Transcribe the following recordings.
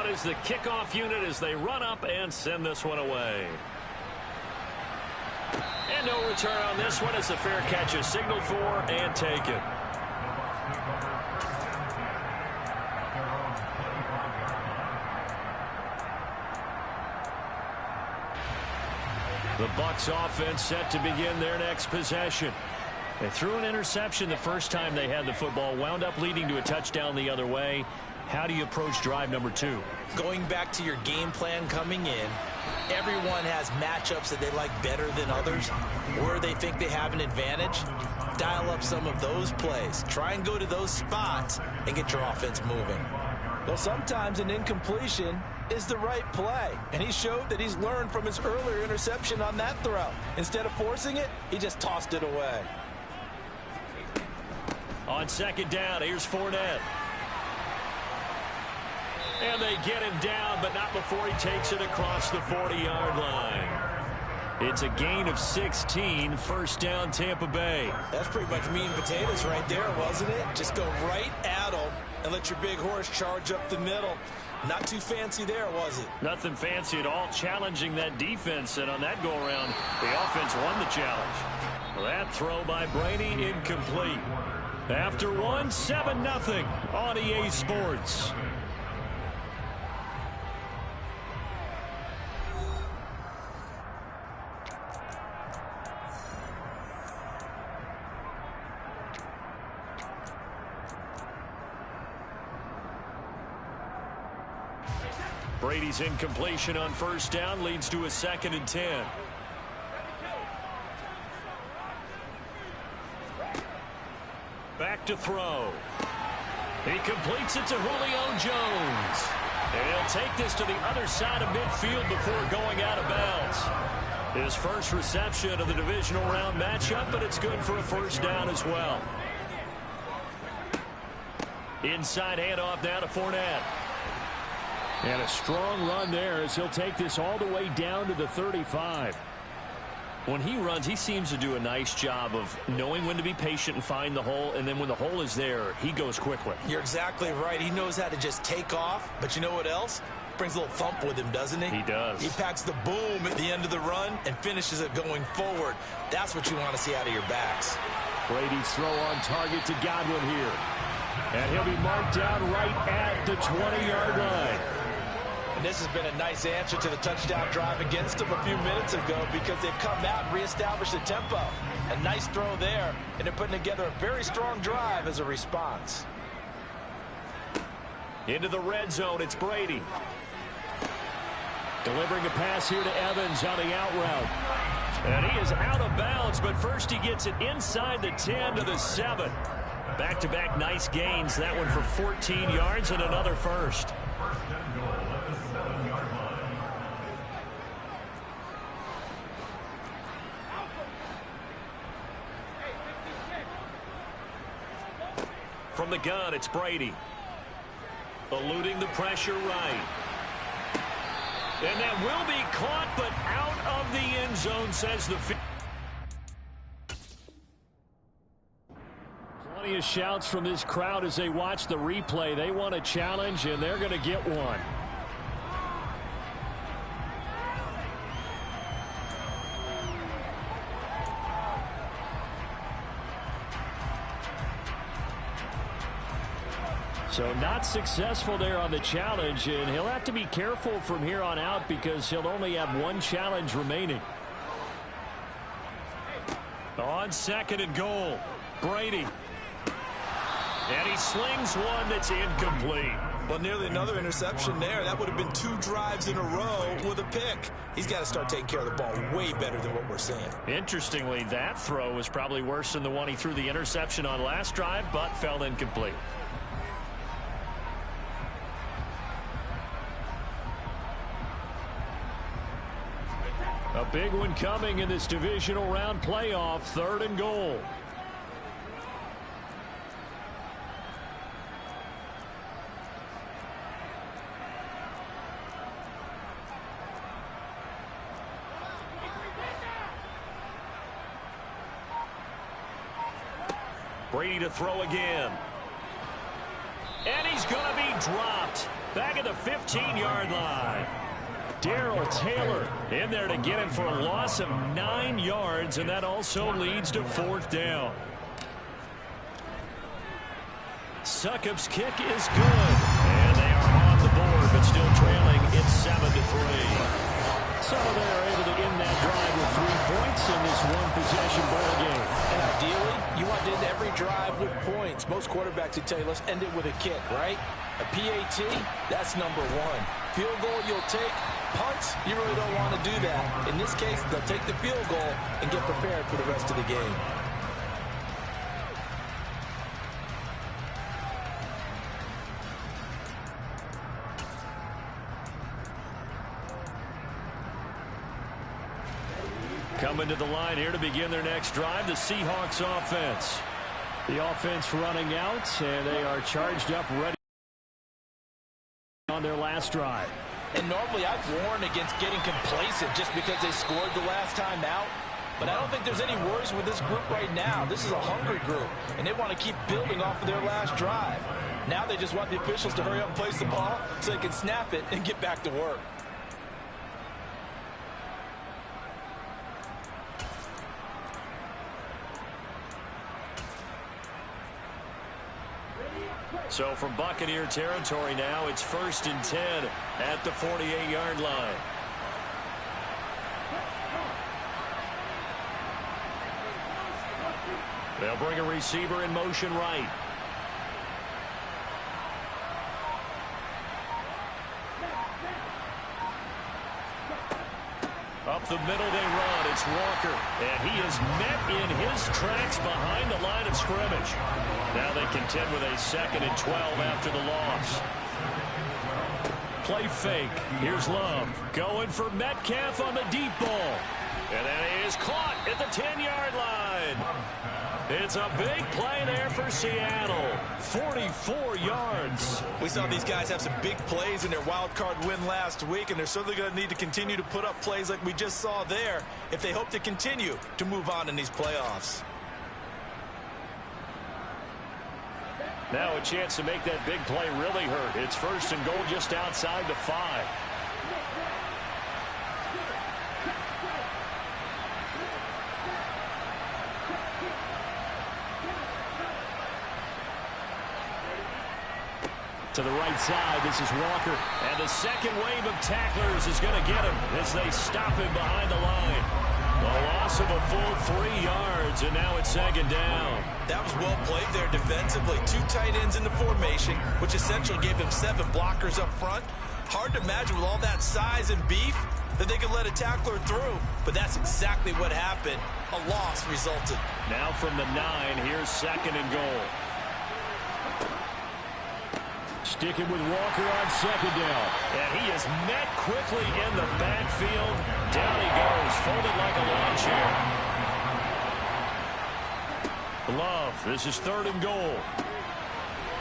out is the kickoff unit as they run up and send this one away. And no return on this one. It's a fair catch is signaled for and taken. The Bucs offense set to begin their next possession. They threw an interception the first time they had the football, wound up leading to a touchdown the other way. How do you approach drive number 2? Going back to your game plan coming in, everyone has matchups that they like better than others, where they think they have an advantage. Dial up some of those plays. Try and go to those spots and get your offense moving. Well, sometimes an incompletion is the right play, and he showed that he's learned from his earlier interception on that throw. Instead of forcing it, he just tossed it away. On second down, here's Fournette. And they get him down, but not before he takes it across the 40-yard line. It's a gain of 16, first down Tampa Bay. That's pretty much meat and potatoes right there, wasn't it? Just go right at him and let your big horse charge up the middle. Not too fancy there, was it? Nothing fancy at all, challenging that defense, and on that go-around, the offense won the challenge. That throw by Brady incomplete. After one, 7-0 on EA Sports. Brady's incompletion on first down leads to a 2nd and 10. Back to throw. He completes it to Julio Jones. And he'll take this to the other side of midfield before going out of bounds. His first reception of the divisional round matchup, but it's good for a first down as well. Inside handoff now to Fournette. And a strong run there as he'll take this all the way down to the 35. When he runs, he seems to do a nice job of knowing when to be patient and find the hole, and then when the hole is there, he goes quickly. You're exactly right. He knows how to just take off, but you know what else? Brings a little thump with him, doesn't he? He does. He packs the boom at the end of the run and finishes it going forward. That's what you want to see out of your backs. Brady's throw on target to Godwin here. And he'll be marked down right at the 20-yard line. And this has been a nice answer to the touchdown drive against them a few minutes ago because they've come out and reestablished the tempo. A nice throw there, and they're putting together a very strong drive as a response. Into the red zone, it's Brady. Delivering a pass here to Evans on the out route. And he is out of bounds, but first he gets it inside the 10 to the 7. Back-to-back nice gains. That one for 14 yards and another first. From the gun, it's Brady. Eluding the pressure right. And that will be caught, but out of the end zone, says the field. Plenty of shouts from this crowd as they watch the replay. They want a challenge, and they're going to get one. So not successful there on the challenge, and he'll have to be careful from here on out because he'll only have one challenge remaining. On 2nd and goal, Brady. And he slings one that's incomplete. Well, nearly another interception there. That would have been 2 drives in a row with a pick. He's got to start taking care of the ball way better than what we're seeing. Interestingly, that throw was probably worse than the one he threw the interception on last drive, but fell incomplete. A big one coming in this divisional round playoff, 3rd and goal. Brady to throw again. And he's going to be dropped. Back at the 15-yard line. Darrell Taylor in there to get him for a loss of 9 yards, and that also leads to 4th down. Succop's kick is good, and they are on the board, but still trailing. It's 7-3. So they're able to end that drive with 3 points in this one-possession ball game. And ideally, you want to end every drive with points. Most quarterbacks would tell you, let's end it with a kick, right? A PAT, that's number 1. Field goal, you'll take. Punts, you really don't want to do that. In this case, they'll take the field goal and get prepared for the rest of the game. Coming to the line here to begin their next drive, the Seahawks offense. The offense running out, and they are charged up ready on their last drive. And normally I've warned against getting complacent just because they scored the last time out. But I don't think there's any worries with this group right now. This is a hungry group, and they want to keep building off of their last drive. Now they just want the officials to hurry up and place the ball so they can snap it and get back to work. So from Buccaneer territory now, it's 1st and 10 at the 48-yard line. They'll bring a receiver in motion right. Up the middle they run. It's Walker. And he is met in his tracks behind the line of scrimmage. Now they contend with a 2nd and 12 after the loss. Play fake. Here's Love. Going for Metcalf on the deep ball. And then he is caught at the 10-yard line. It's a big play there for Seattle. 44 yards. We saw these guys have some big plays in their wild card win last week, and they're certainly going to need to continue to put up plays like we just saw there if they hope to continue to move on in these playoffs. Now a chance to make that big play really hurt. It's 1st and goal just outside the 5. To the right side, this is Walker. And the second wave of tacklers is going to get him as they stop him behind the line. A loss of a full 3 yards, and now it's 2nd down. That was well played there defensively. 2 tight ends in the formation, which essentially gave them 7 blockers up front. Hard to imagine with all that size and beef that they could let a tackler through, but that's exactly what happened. A loss resulted. Now from the 9, here's 2nd and goal. Sticking with Walker on 2nd down. And he is met quickly in the backfield. Down he goes, folded like a lawn chair. Love, this is 3rd and goal.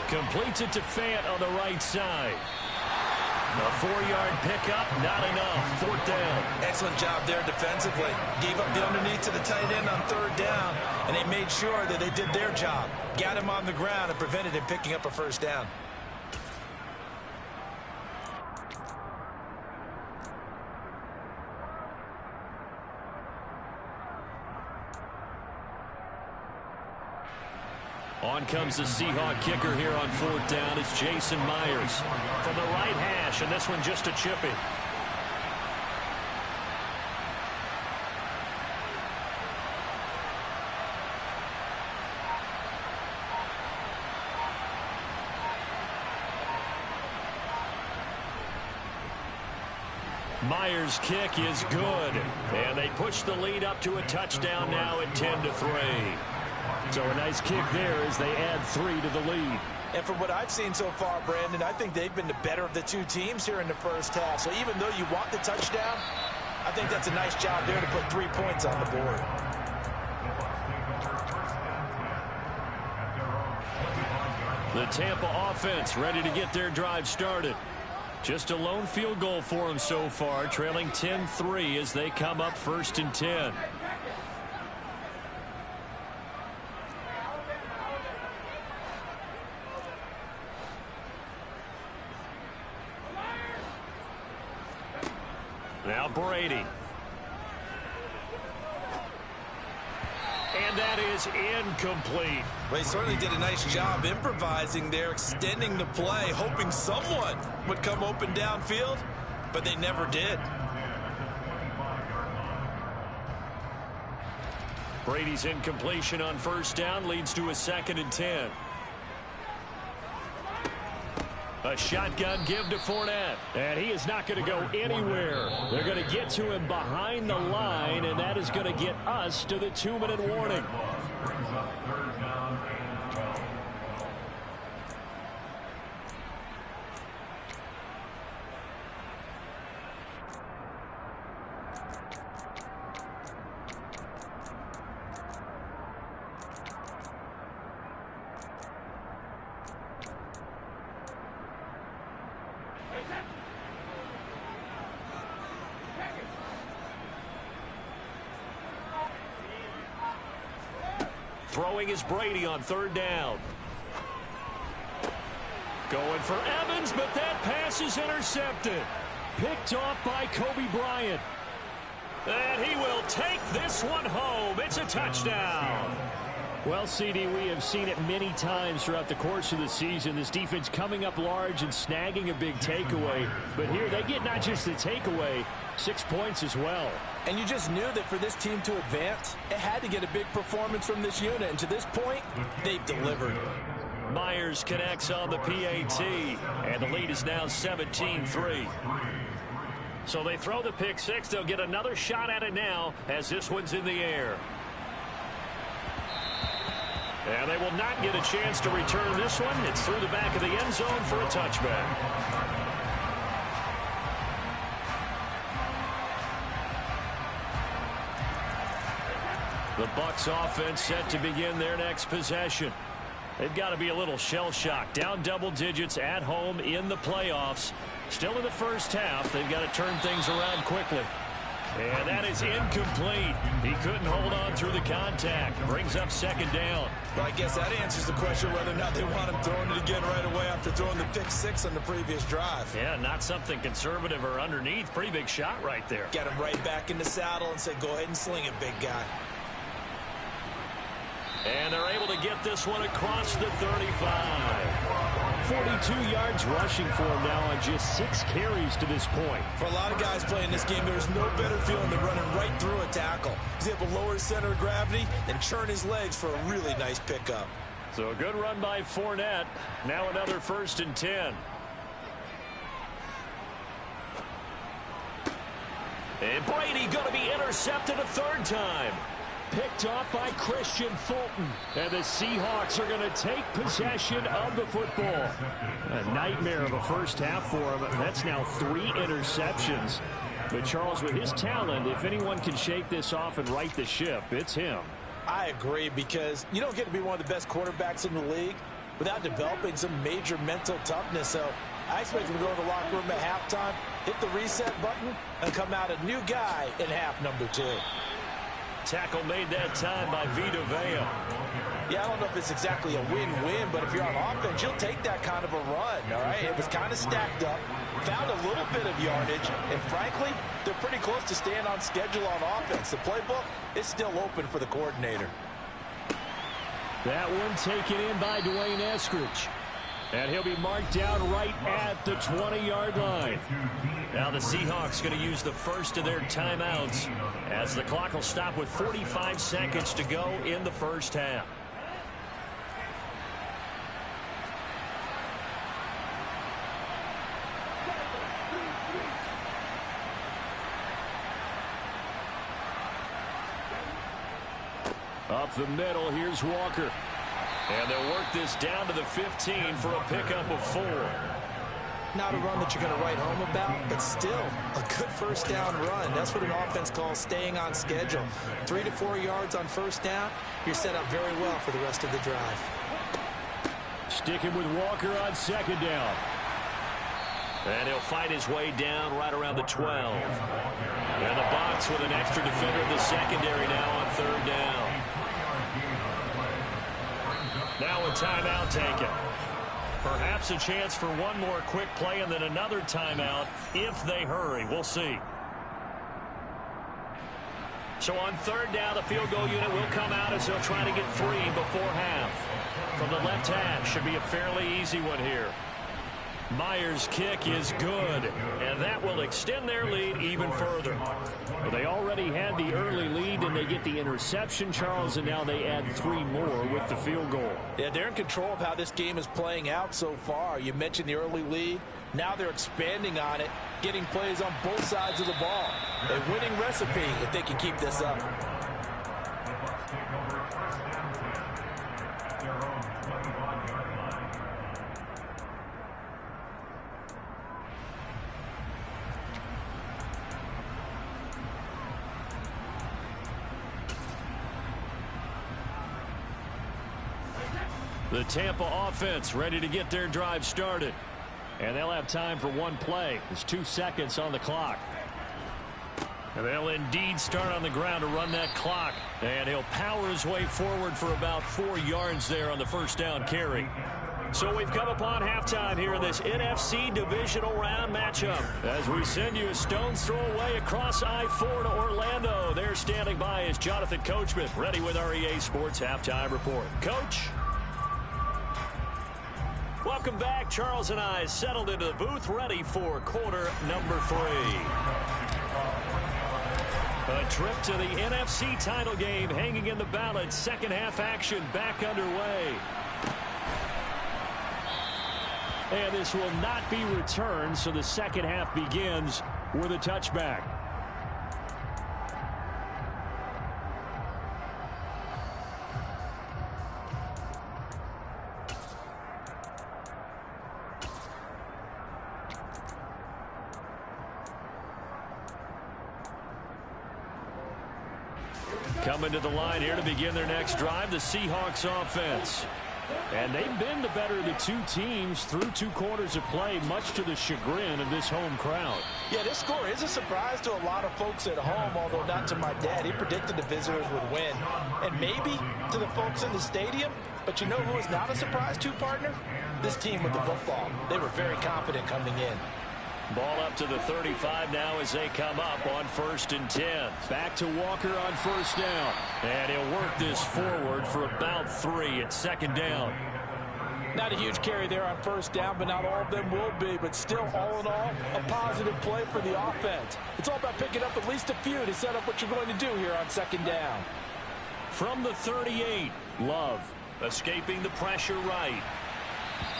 Completes it to Fant on the right side. A 4-yard pickup, not enough. 4th down. Excellent job there defensively. Gave up the underneath to the tight end on 3rd down, and they made sure that they did their job. Got him on the ground and prevented him picking up a 1st down. On comes the Seahawk kicker here on 4th down. It's Jason Myers from the right hash, and this one just a chippy. Myers' kick is good, and they push the lead up to a touchdown now at 10-3. So a nice kick there as they add 3 to the lead. And from what I've seen so far, Brandon, I think they've been the better of the 2 teams here in the first half. So even though you want the touchdown, I think that's a nice job there to put 3 points on the board. The Tampa offense ready to get their drive started. Just a lone field goal for them so far, trailing 10-3 as they come up 1st and 10. Now Brady. And that is incomplete. Well, he certainly did a nice job improvising there, extending the play, hoping someone would come open downfield, but they never did. Brady's incompletion on first down leads to a 2nd and 10. A shotgun give to Fournette. And he is not going to go anywhere. They're going to get to him behind the line, and that is going to get us to the 2-minute warning. Throwing is Brady on 3rd down. Going for Evans, but that pass is intercepted. Picked off by Kobe Bryant. And he will take this one home. It's a touchdown. Well, CD, we have seen it many times throughout the course of the season. This defense coming up large and snagging a big takeaway. But here they get not just the takeaway, 6 points as well. And you just knew that for this team to advance, it had to get a big performance from this unit. And to this point, they've delivered. Myers connects on the PAT, and the lead is now 17-3. So they throw the pick six. They'll get another shot at it now as this one's in the air. And they will not get a chance to return this one. It's through the back of the end zone for a touchback. The Bucs offense set to begin their next possession. They've got to be a little shell-shocked. Down double digits at home in the playoffs. Still in the first half. They've got to turn things around quickly. And that is incomplete. He couldn't hold on through the contact. Brings up 2nd down. Well, I guess that answers the question whether or not they want him throwing it again right away after throwing the pick six on the previous drive. Yeah, not something conservative or underneath. Pretty big shot right there. Get him right back in the saddle and say, go ahead and sling it, big guy. And they're able to get this one across the 35. 42 yards rushing for him now on just 6 carries to this point. For a lot of guys playing this game, there's no better feeling than running right through a tackle. He's able to lower his center of gravity and churn his legs for a really nice pickup. So a good run by Fournette. Now another 1st and 10. And Brady going to be intercepted a 3rd time. Picked off by Christian Fulton. And the Seahawks are going to take possession of the football. A nightmare of a first half for him. That's now 3 interceptions. But Charles, with his talent, if anyone can shake this off and right the ship, it's him. I agree, because you don't get to be one of the best quarterbacks in the league without developing some major mental toughness. So I expect him to go to the locker room at halftime, hit the reset button, and come out a new guy in half number 2. Tackle made that time by Vita Vea. Yeah, I don't know if it's exactly a win-win, but if you're on offense, you'll take that kind of a run, all right? It was kind of stacked up, found a little bit of yardage, and frankly, they're pretty close to staying on schedule on offense. The playbook is still open for the coordinator. That one taken in by Dwayne Eskridge. And he'll be marked down right at the 20-yard line. Now the Seahawks going to use the first of their timeouts as the clock will stop with 45 seconds to go in the first half. Up the middle, here's Walker. And they'll work this down to the 15 for a pickup of 4. Not a run that you're going to write home about, but still a good first down run. That's what an offense calls staying on schedule. 3 to 4 yards on first down, you're set up very well for the rest of the drive. Sticking with Walker on 2nd down. And he'll fight his way down right around the 12. And the box with an extra defender in the secondary now on 3rd down. Now a timeout taken. Perhaps a chance for one more quick play and then another timeout if they hurry. We'll see. So on third down, the field goal unit will come out as they'll try to get 3 before half. From the left half, should be a fairly easy one here. Myers' kick is good, and that will extend their lead even further. Well, they already had the early lead, and they get the interception, Charles, and now they add 3 more with the field goal. Yeah, they're in control of how this game is playing out so far. You mentioned the early lead. Now they're expanding on it, getting plays on both sides of the ball. A winning recipe if they can keep this up. The Tampa offense ready to get their drive started. And they'll have time for 1 play. There's 2 seconds on the clock. And they'll indeed start on the ground to run that clock. And he'll power his way forward for about 4 yards there on the first down carry. So we've come upon halftime here in this NFC divisional round matchup. As we send you a stone's throw away across I-4 to Orlando. There standing by is Jonathan Coachman, ready with our EA Sports Halftime Report. Coach? Welcome back. Charles and I settled into the booth, ready for quarter number 3. A trip to the NFC title game hanging in the balance. Second half action back underway. And this will not be returned, so the second half begins with a touchback. Coming to the line here to begin their next drive, the Seahawks offense. And they've been the better of the 2 teams through 2 quarters of play, much to the chagrin of this home crowd. Yeah, this score is a surprise to a lot of folks at home, although not to my dad. He predicted the visitors would win. And maybe to the folks in the stadium, but you know who is not a surprise to, partner? This team with the football. They were very confident coming in. Ball up to the 35 now as they come up on 1st and 10. Back to Walker on first down. And he'll work this forward for about 3 at second down. Not a huge carry there on first down, but not all of them will be. But still, all in all, a positive play for the offense. It's all about picking up at least a few to set up what you're going to do here on second down. From the 38, Love escaping the pressure right.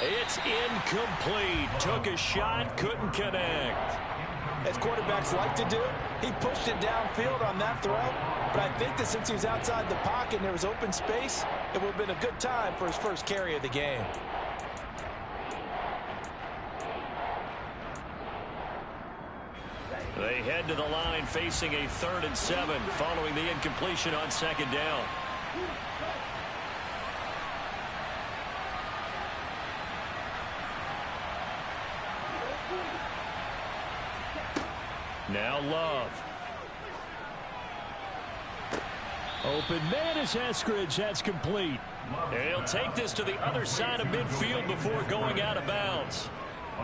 It's incomplete. Took a shot, couldn't connect. As quarterbacks like to do, he pushed it downfield on that throw. But I think that since he was outside the pocket and there was open space, it would have been a good time for his first carry of the game. They head to the line facing a 3rd and 7 following the incompletion on second down. Now Love. Open man is Eskridge. That's complete. And he'll take this to the other side of midfield before going out of bounds.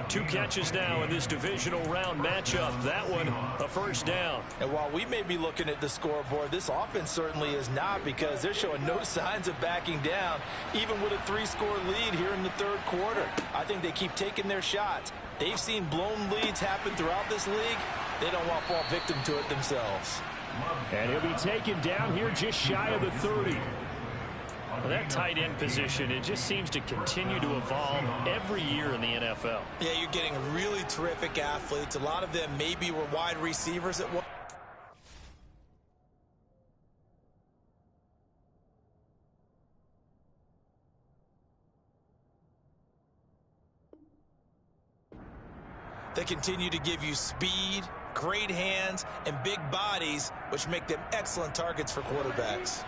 2 catches now in this divisional round matchup. That one, a first down. And while we may be looking at the scoreboard, this offense certainly is not, because they're showing no signs of backing down, even with a 3-score lead here in the 3rd quarter. I think they keep taking their shots. They've seen blown leads happen throughout this league. They don't want to fall victim to it themselves. And he'll be taken down here just shy of the 30. Well, that tight end position, it just seems to continue to evolve every year in the NFL. Yeah, you're getting really terrific athletes. A lot of them maybe were wide receivers at one. They continue to give you speed, great hands, and big bodies, which make them excellent targets for quarterbacks.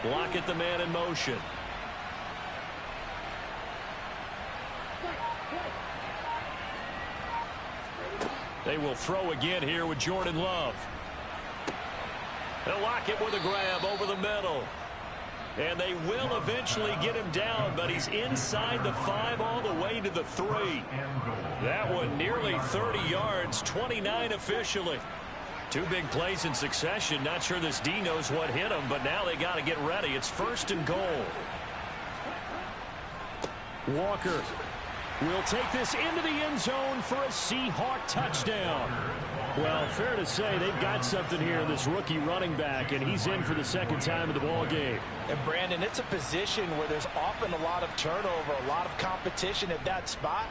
Lockett, the man in motion. They will throw again here with Jordan Love. They'll lock it with a grab over the middle. And they will eventually get him down, but he's inside the 5 all the way to the 3. That one nearly 30 yards, 29 officially. 2 big plays in succession. Not sure this D knows what hit him, but now they got to get ready. It's 1st and goal. Walker will take this into the end zone for a Seahawk touchdown. Well, fair to say they've got something here in this rookie running back, and he's in for the 2nd time of the ball game. And, Brandon, it's a position where there's often a lot of turnover, a lot of competition at that spot.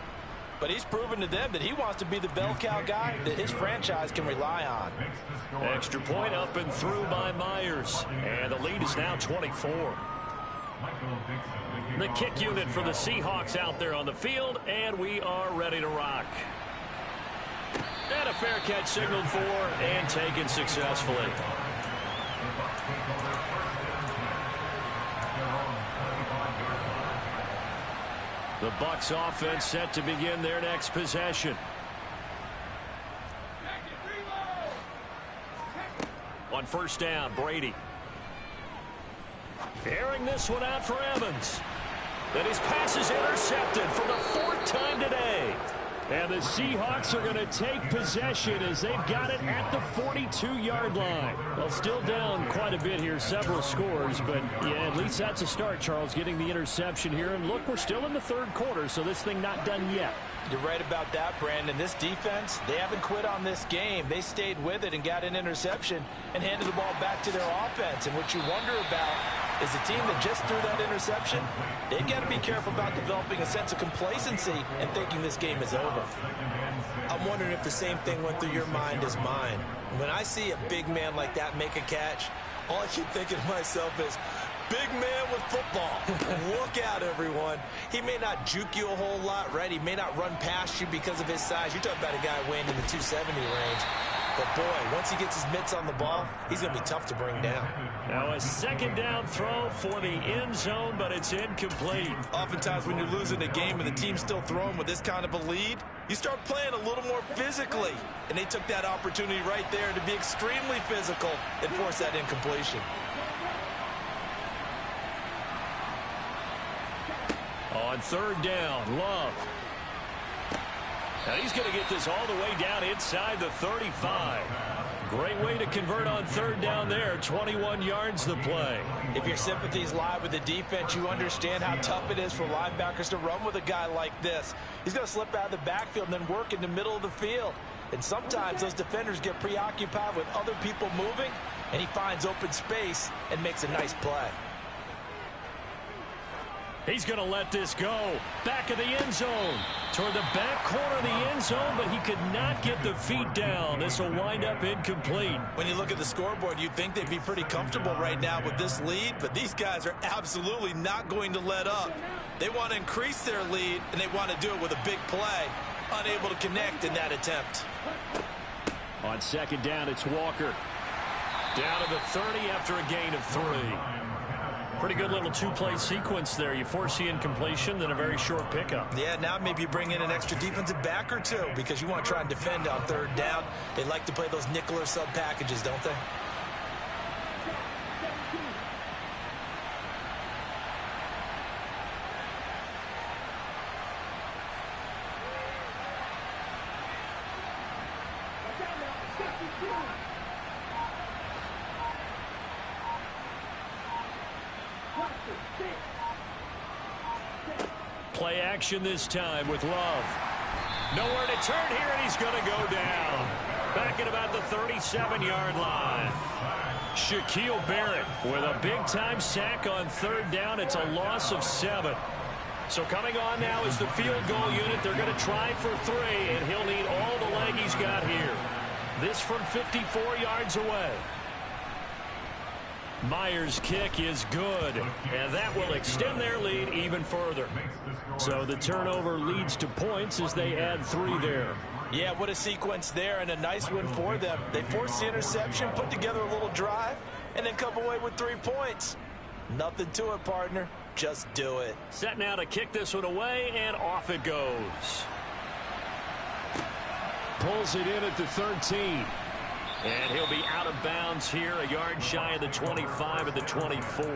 But he's proven to them that he wants to be the bell cow guy that his franchise can rely on. Extra point up and through by Myers. And the lead is now 24. The kick unit for the Seahawks out there on the field, and we are ready to rock. And a fair catch signaled for and taken successfully. The Bucs offense set to begin their next possession. On 1st down, Brady. Airing this one out for Evans. Then his pass is intercepted for the 4th time today. And the Seahawks are going to take possession as they've got it at the 42-yard line. Well, still down quite a bit here, several scores, but yeah, at least that's a start, Charles, getting the interception here. And look, we're still in the 3rd quarter, so this thing not done yet. You're right about that, Brandon. This defense, they haven't quit on this game. They stayed with it and got an interception and handed the ball back to their offense. And what you wonder about is the team that just threw that interception, they've got to be careful about developing a sense of complacency and thinking this game is over. I'm wondering if the same thing went through your mind as mine. When I see a big man like that make a catch, all I keep thinking to myself is, big man with football. Look out, everyone. He may not juke you a whole lot, right? He may not run past you because of his size. You're talking about a guy weighing in the 270 range. But, boy, once he gets his mitts on the ball, he's going to be tough to bring down. Now a 2nd down throw for the end zone, but it's incomplete. Oftentimes when you're losing a game and the team's still throwing with this kind of a lead, you start playing a little more physically. And they took that opportunity right there to be extremely physical and force that incompletion. On 3rd down, Love. Now he's going to get this all the way down inside the 35. Great way to convert on 3rd down there. 21 yards the play. If your sympathies lie with the defense, you understand how tough it is for linebackers to run with a guy like this. He's going to slip out of the backfield and then work in the middle of the field. And sometimes those defenders get preoccupied with other people moving, and he finds open space and makes a nice play. He's going to let this go. Back of the end zone. Toward the back corner of the end zone, but he could not get the feet down. This will wind up incomplete. When you look at the scoreboard, you'd think they'd be pretty comfortable right now with this lead, but these guys are absolutely not going to let up. They want to increase their lead, and they want to do it with a big play. Unable to connect in that attempt. On 2nd down, it's Walker. Down to the 30 after a gain of 3. Pretty good little 2-play sequence there. You force the incompletion, then a very short pickup. Yeah, now maybe you bring in an extra defensive back or two because you want to try and defend on 3rd down. They like to play those nickel or sub packages, don't they? Play action this time with Love. Nowhere to turn here, and he's going to go down. Back at about the 37-yard line. Shaquille Barrett with a big-time sack on 3rd down. It's a loss of 7. So coming on now is the field goal unit. They're going to try for 3, and he'll need all the leg he's got here. This from 54 yards away. Myers' kick is good, and that will extend their lead even further. So the turnover leads to points as they add 3 there. Yeah, what a sequence there, and a nice one for them. They forced the interception, put together a little drive, and then come away with 3 points. Nothing to it, partner. Just do it. Set now to kick this one away, and off it goes. Pulls it in at the 13. And he'll be out of bounds here, a yard shy of the 25 at the 24.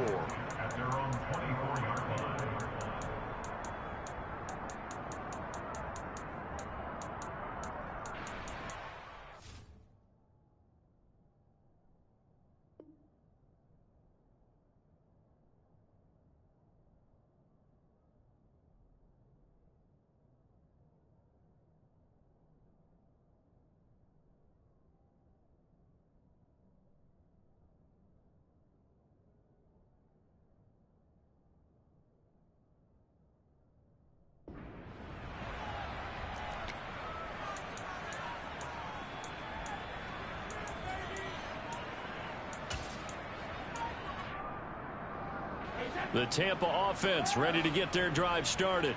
The Tampa offense ready to get their drive started.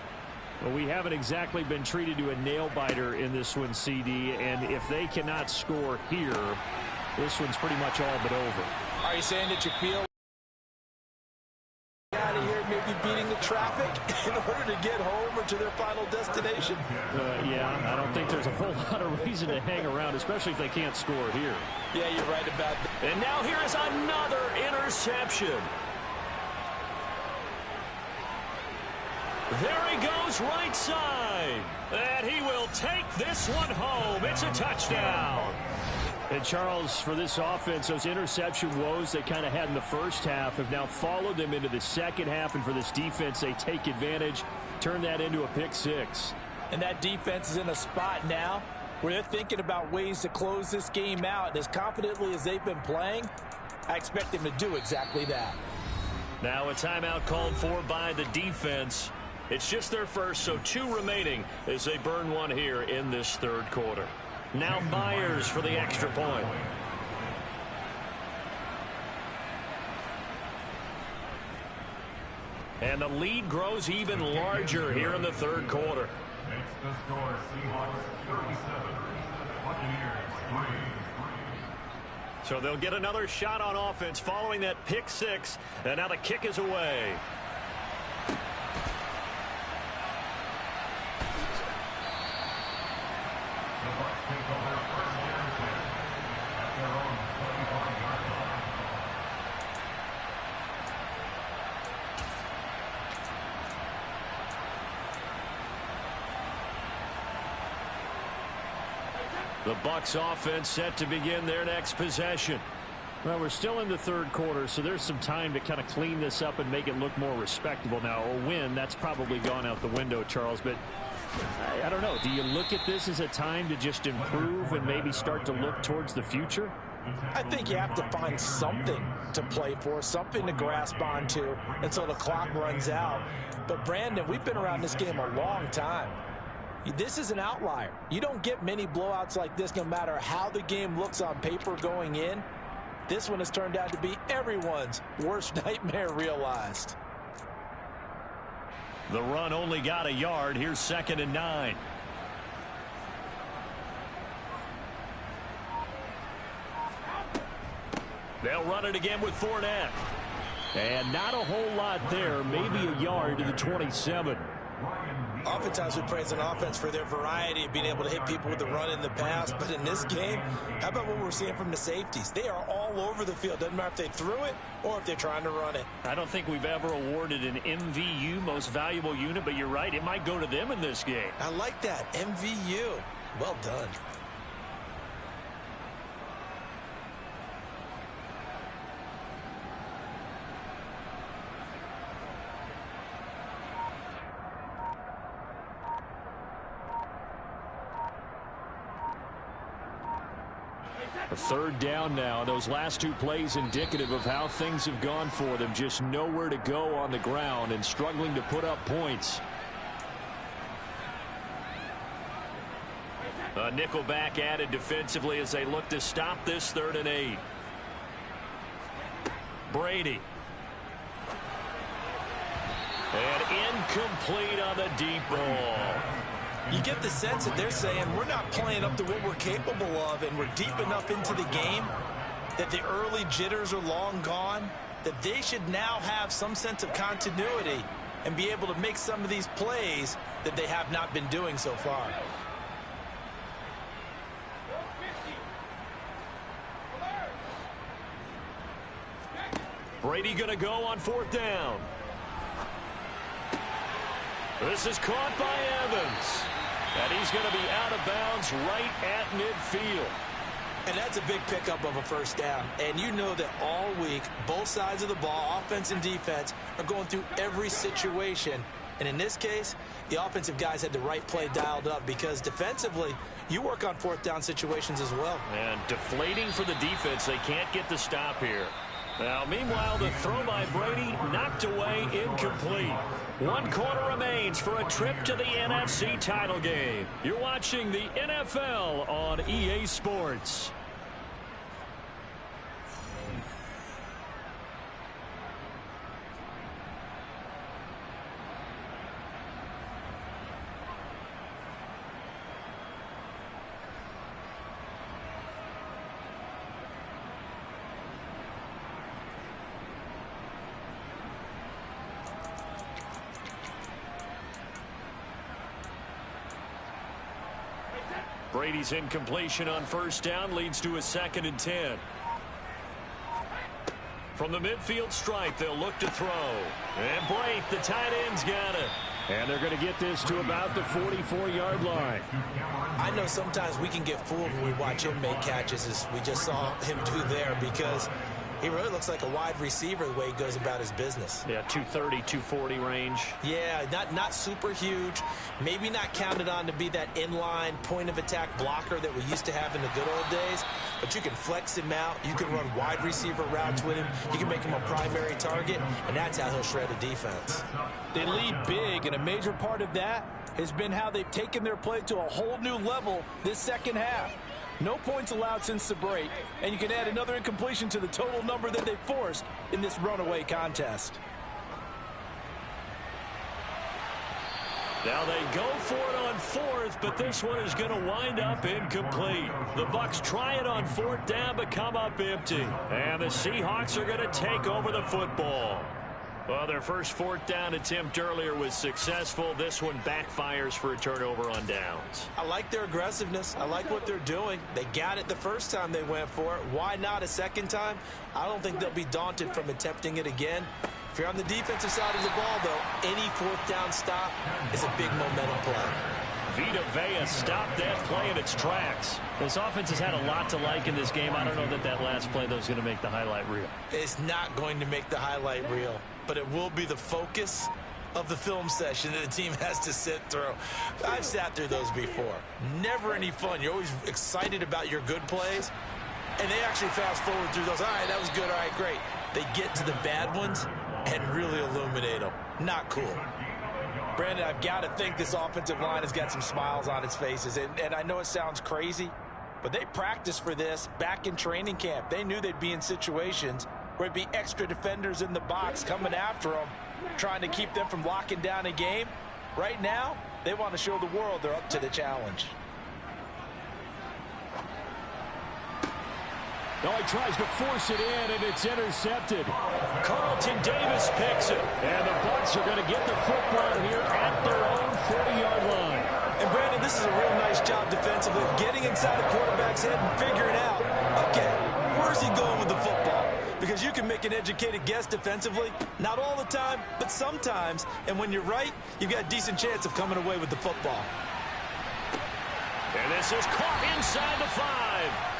Well, we haven't exactly been treated to a nail-biter in this one, CD, and if they cannot score here, this one's pretty much all but over. Are you saying that you feel out of here maybe beating the traffic in order to get home or to their final destination? Yeah, I don't think there's a whole lot of reason to hang around, especially if they can't score here. Yeah, you're right about that. And now here is another interception. There he goes, right side. And he will take this one home. It's a touchdown. And, Charles, for this offense, those interception woes they kind of had in the first half have now followed them into the second half. And for this defense, they take advantage, turn that into a pick six. And that defense is in a spot now where they're thinking about ways to close this game out. And as confidently as they've been playing, I expect them to do exactly that. Now a timeout called for by the defense. It's just their first, so 2 remaining as they burn one here in this third quarter. Now Myers for the extra point. And the lead grows even larger here in the third quarter. Makes the score Seahawks 37, Buccaneers 3. So they'll get another shot on offense following that pick six, and now the kick is away. The Bucs offense set to begin their next possession. Well, we're still in the third quarter, so there's some time to kind of clean this up and make it look more respectable. Now, a win, that's probably gone out the window, Charles, but I don't know. Do you look at this as a time to just improve and maybe start to look towards the future? I think you have to find something to play for, something to grasp onto until the clock runs out. But, Brandon, we've been around this game a long time. This is an outlier. You don't get many blowouts like this no matter how the game looks on paper going in. This one has turned out to be everyone's worst nightmare realized. The run only got a yard. Here's 2nd and 9. They'll run it again with Fournette. And not a whole lot there. Maybe a yard to the 27. Oftentimes we praise an offense for their variety of being able to hit people with the run in the pass. But in this game, how about what we're seeing from the safeties? They are all over the field. Doesn't matter if they threw it or if they're trying to run it. I don't think we've ever awarded an MVU, most valuable unit, but you're right. It might go to them in this game. I like that. MVU. Well done. A third down now. Those last 2 plays indicative of how things have gone for them. Just nowhere to go on the ground and struggling to put up points. A nickel back added defensively as they look to stop this 3rd and 8. Brady. And incomplete on the deep ball. You get the sense that they're saying we're not playing up to what we're capable of, and we're deep enough into the game that the early jitters are long gone, that they should now have some sense of continuity and be able to make some of these plays that they have not been doing so far. Brady going to go on 4th down. This is caught by Evans. And he's going to be out of bounds right at midfield. And that's a big pickup of a 1st down. And you know that all week, both sides of the ball, offense and defense, are going through every situation. And in this case, the offensive guys had the right play dialed up because defensively, you work on 4th down situations as well. And deflating for the defense. They can't get the stop here. Now, meanwhile, the throw by Brady knocked away, incomplete. 1 quarter remains for a trip to the NFC title game. You're watching the NFL on EA Sports. Brady's incompletion on first down leads to a 2nd and 10. From the midfield stripe, they'll look to throw. And Blake, the tight end's got it. And they're going to get this to about the 44-yard line. I know sometimes we can get fooled when we watch him make catches, as we just saw him do there, because he really looks like a wide receiver the way he goes about his business. Yeah, 230, 240 range. Yeah, not super huge. Maybe not counted on to be that inline point-of-attack blocker that we used to have in the good old days. But you can flex him out. You can run wide receiver routes with him. You can make him a primary target, and that's how he'll shred a defense. They lead big, and a major part of that has been how they've taken their play to a whole new level this second half. No points allowed since the break, and you can add another incompletion to the total number that they forced in this runaway contest. Now they go for it on 4th, but this one is going to wind up incomplete. The Bucs try it on 4th down, but come up empty. And the Seahawks are going to take over the football. Well, their first 4th down attempt earlier was successful. This one backfires for a turnover on downs. I like their aggressiveness. I like what they're doing. They got it the first time they went for it. Why not a second time? I don't think they'll be daunted from attempting it again. If you're on the defensive side of the ball, though, any 4th down stop is a big momentum play. Vita Vea stopped that play in its tracks. This offense has had a lot to like in this game. I don't know that last play, though, is going to make the highlight reel. It's not going to make the highlight reel, but it will be the focus of the film session that the team has to sit through. I've sat through those before. Never any fun. You're always excited about your good plays, and they actually fast forward through those. All right, that was good. All right, great. They get to the bad ones and really illuminate them. Not cool. Brandon, I've got to think this offensive line has got some smiles on its faces. And I know it sounds crazy, but they practiced for this back in training camp. They knew they'd be in situations where it'd be extra defenders in the box coming after them, trying to keep them from locking down a game. Right now, they want to show the world they're up to the challenge. No, he tries to force it in, and it's intercepted. Carlton Davis picks it. And the Bucs are going to get the football here at their own 40-yard line. And, Brandon, this is a real nice job defensively, getting inside the quarterback's head and figuring out, okay, where's he going with the football? Because you can make an educated guess defensively, not all the time, but sometimes. And when you're right, you've got a decent chance of coming away with the football. And this is caught inside the 5.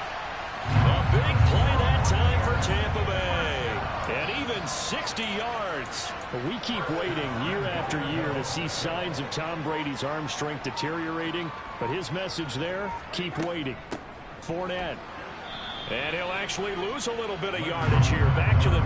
A big play that time for Tampa Bay. And even 60 yards. We keep waiting year after year to see signs of Tom Brady's arm strength deteriorating. But his message there, keep waiting. Fournette. And he'll actually lose a little bit of yardage here. Back to the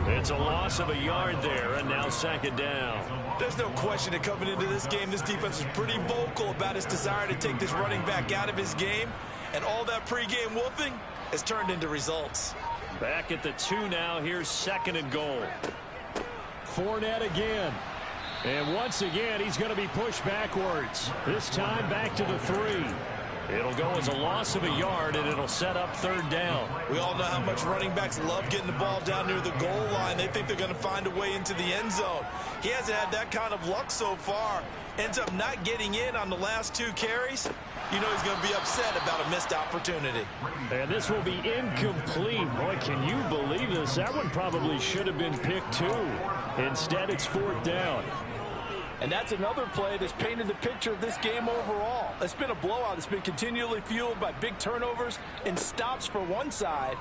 2. It's a loss of a yard there, and now 2nd down. There's no question that coming into this game, this defense is pretty vocal about its desire to take this running back out of his game. And all that pregame wolfing has turned into results. Back at the 2 now. Here's 2nd and goal. Fournette again. And once again, he's going to be pushed backwards. This time back to the 3. It'll go as a loss of a yard, and it'll set up 3rd down. We all know how much running backs love getting the ball down near the goal line. They think they're going to find a way into the end zone. He hasn't had that kind of luck so far. Ends up not getting in on the last 2 carries. You know he's going to be upset about a missed opportunity. And this will be incomplete. Boy, can you believe this? That one probably should have been picked too. Instead, it's 4th down. And that's another play that's painted the picture of this game overall. It's been a blowout. It's been continually fueled by big turnovers and stops for one side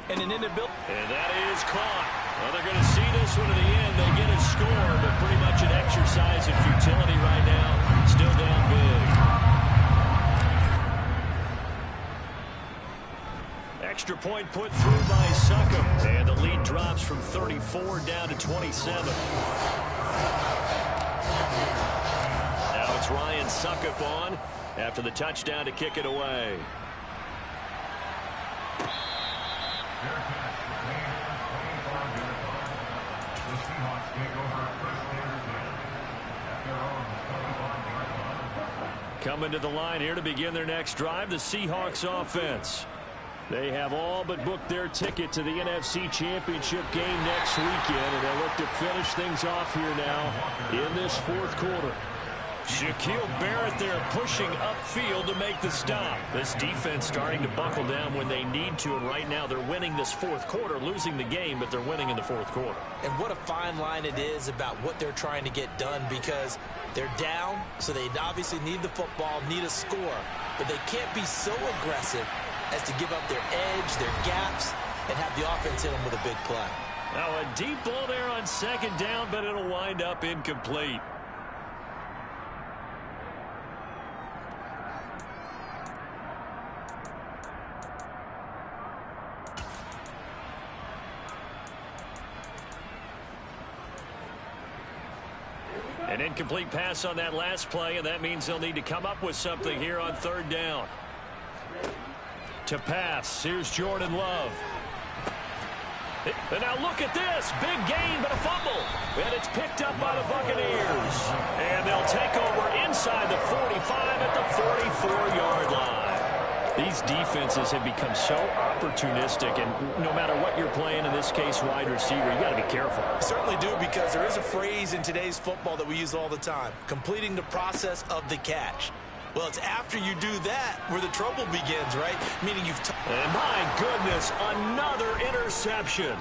and an inability. And that is caught. Well, they're going to see this one to the end. They get a score, but pretty much an exercise in futility right now. Still down big. Extra point put through by Succop. And the lead drops from 34 down to 27. Now it's Ryan Succop on after the touchdown to kick it away. Coming to the line here to begin their next drive, the Seahawks offense. They have all but booked their ticket to the NFC Championship game next weekend, and they'll look to finish things off here now in this 4th quarter. Shaquille Barrett there pushing upfield to make the stop. This defense starting to buckle down when they need to, and right now they're winning this fourth quarter, losing the game, but they're winning in the fourth quarter. And what a fine line it is about what they're trying to get done, because they're down, so they obviously need the football, need a score, but they can't be so aggressive as to give up their edge, their gaps, and have the offense hit them with a big play. Now a deep ball there on second down, but it'll wind up incomplete. An incomplete pass on that last play, and that means they'll need to come up with something here on third down. To pass, here's Jordan Love. And now look at this. Big gain, but a fumble. And it's picked up by the Buccaneers. And they'll take over inside the 45 at the 44-yard line. These defenses have become so opportunistic, and no matter what you're playing, in this case wide receiver, you got to be careful. Certainly do, because there is a phrase in today's football that we use all the time: completing the process of the catch. Well, it's after you do that where the trouble begins, right? Meaning you've... And my goodness, another interception.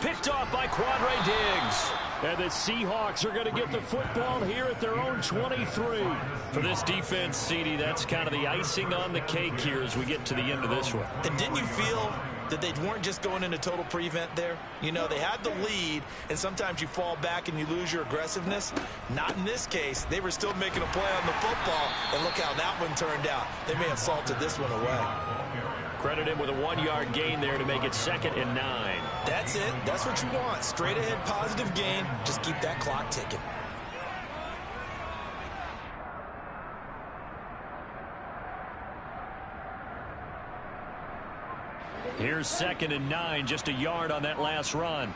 Picked off by Quandre Diggs. And the Seahawks are going to get the football here at their own 23. For this defense, CD, that's kind of the icing on the cake here as we get to the end of this one. And didn't you feel that they weren't just going into total prevent there? You know, they had the lead, and sometimes you fall back and you lose your aggressiveness. Not in this case. They were still making a play on the football, and look how that one turned out. They may have salted this one away. Credit him with a 1-yard gain there to make it 2nd and 9. That's it. That's what you want. Straight ahead positive gain. Just keep that clock ticking. Here's 2nd and 9, just a yard on that last run.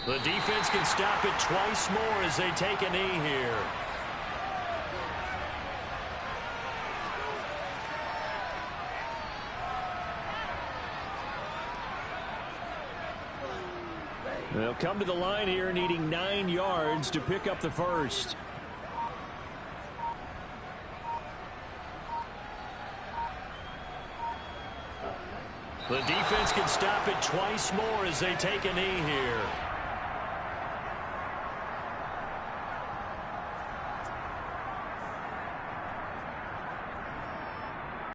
The defense can stop it twice more as they take a knee here. They'll come to the line here needing 9 yards to pick up the first. The defense can stop it twice more as they take a knee here.